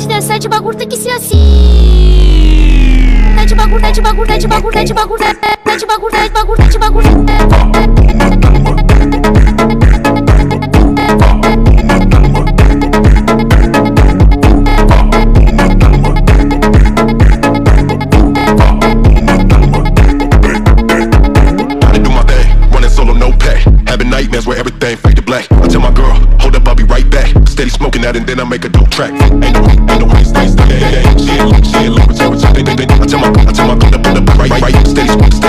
pode dançar de bagulho, tem que ser assim. Tá de bagulho, tá de bagulho, tá de bagulho, tá de bagulho, tá de bagulho, tá de bagulho, tá de bagulho. Nightmares where everything fade to black. I tell my girl, hold up, I'll be right back. Steady smoking that and then I make a dope track. Ain't no way, stay, yeah. She ain't like, return. I tell my girl to pull up, right. Steady smoking.